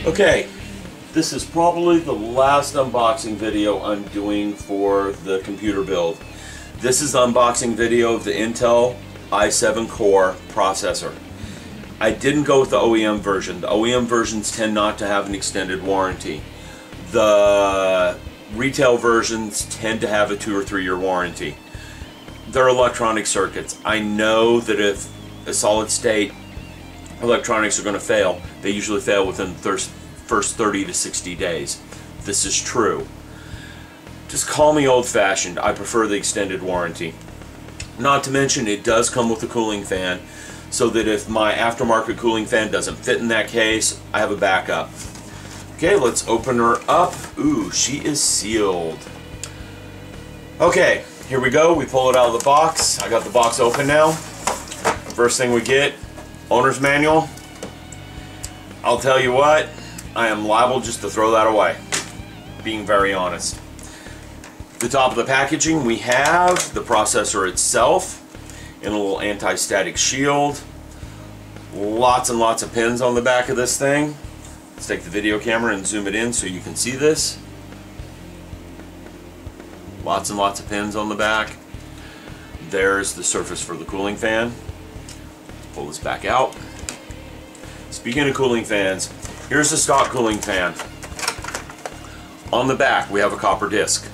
Okay, this is probably the last unboxing video I'm doing for the computer build. This is the unboxing video of the Intel i7 Core processor. I didn't go with the OEM version. The OEM versions tend not to have an extended warranty. The retail versions tend to have a 2 or 3 year warranty. They're electronic circuits. I know that if a solid state electronics are going to fail, they usually fail within the first 30 to 60 days. This is true. Just call me old-fashioned. I prefer the extended warranty. Not to mention, it does come with a cooling fan, so that if my aftermarket cooling fan doesn't fit in that case, I have a backup. Okay, let's open her up. Ooh, she is sealed. Okay, here we go. We pull it out of the box. I got the box open now. First thing we get, owner's manual. I'll tell you what, I am liable just to throw that away, being very honest. At the top of the packaging we have the processor itself in a little anti-static shield. Lots and lots of pins on the back of this thing. Let's take the video camera and zoom it in so you can see this. Lots and lots of pins on the back. There's the surface for the cooling fan. Pull this back out. Speaking of cooling fans, here's the stock cooling fan. On the back we have a copper disc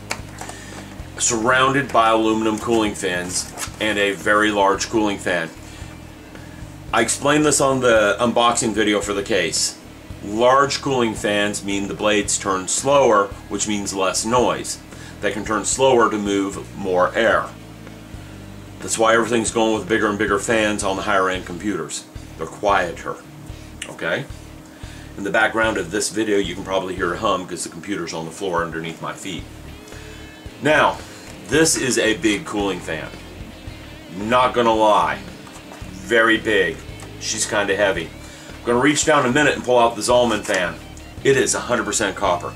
surrounded by aluminum cooling fans and a very large cooling fan. I explained this on the unboxing video for the case. Large cooling fans mean the blades turn slower, which means less noise. They can turn slower to move more air. That's why everything's going with bigger and bigger fans on the higher end computers. They're quieter. Okay? In the background of this video you can probably hear a hum because the computer's on the floor underneath my feet. Now, this is a big cooling fan. Not gonna lie. Very big. She's kinda heavy. I'm gonna reach down a minute and pull out the Zalman fan. It is 100% copper.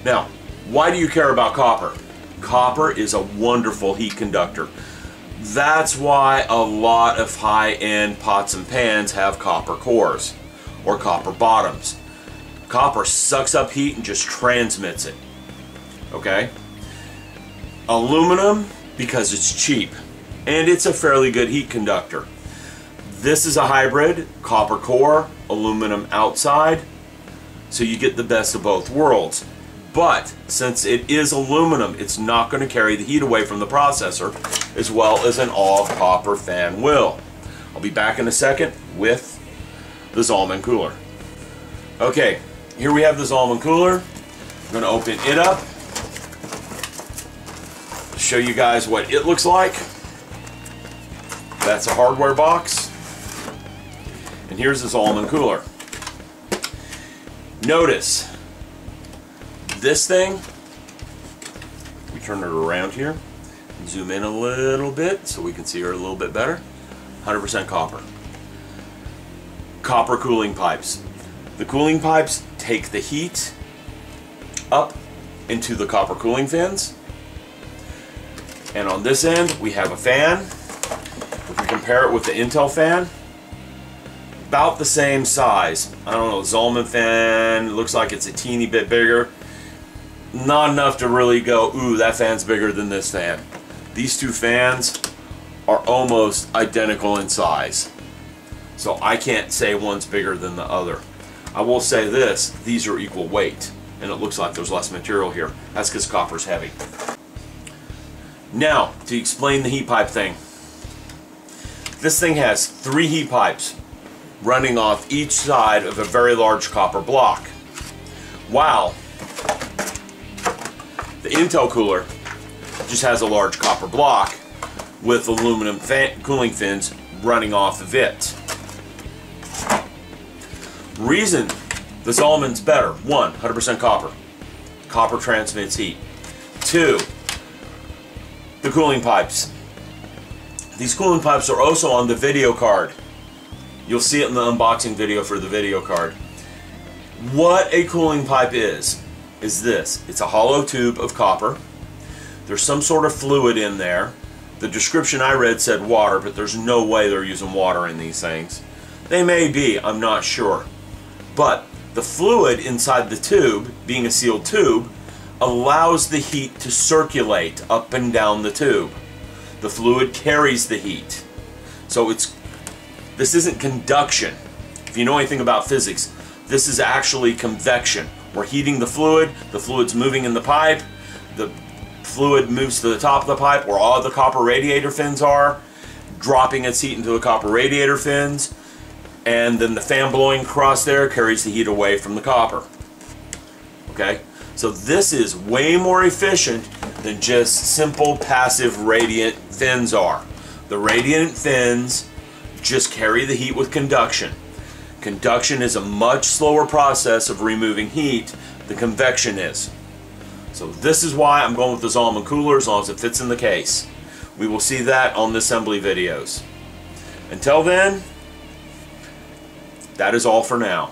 Now, why do you care about copper? Copper is a wonderful heat conductor. That's why a lot of high-end pots and pans have copper cores or copper bottoms. Copper sucks up heat and just transmits it. Okay? Aluminum, because it's cheap and it's a fairly good heat conductor. This is a hybrid, copper core, aluminum outside, so you get the best of both worlds. But since it is aluminum, it's not going to carry the heat away from the processor as well as an all-copper fan will. I'll be back in a second with the Zalman cooler. Okay, here we have the Zalman cooler. I'm going to open it up, show you guys what it looks like. That's a hardware box. And here's the Zalman cooler. Notice this thing, we turn it around here, zoom in a little bit so we can see her a little bit better. 100% copper. Copper cooling pipes. The cooling pipes take the heat up into the copper cooling fans. And on this end we have a fan. If we compare it with the Intel fan, about the same size. I don't know, Zalman fan looks like it's a teeny bit bigger. Not enough to really go, ooh, that fan's bigger than this fan. These two fans are almost identical in size. So I can't say one's bigger than the other. I will say this, these are equal weight. And it looks like there's less material here. That's because copper's heavy. Now, to explain the heat pipe thing. This thing has 3 heat pipes running off each side of a very large copper block. Wow. The Intel cooler just has a large copper block with aluminum cooling fins running off of it. Reason the Zalman's better: 1, 100% copper. Copper transmits heat. 2, the cooling pipes. These cooling pipes are also on the video card. You'll see it in the unboxing video for the video card. What a cooling pipe is this. It's a hollow tube of copper. There's some sort of fluid in there. The description I read said water, but there's no way they're using water in these things. They may be, I'm not sure. But The fluid inside the tube, being a sealed tube, allows the heat to circulate up and down the tube. The fluid carries the heat. So this isn't conduction. If you know anything about physics, this is actually convection. We're heating the fluid's moving in the pipe, the fluid moves to the top of the pipe where all the copper radiator fins are, dropping its heat into the copper radiator fins, and then the fan blowing across there carries the heat away from the copper. Okay? So this is way more efficient than just simple passive radiant fins are. The radiant fins just carry the heat with conduction. Conduction is a much slower process of removing heat than convection is. So this is why I'm going with the Zalman cooler, as long as it fits in the case. We will see that on the assembly videos. Until then, that is all for now.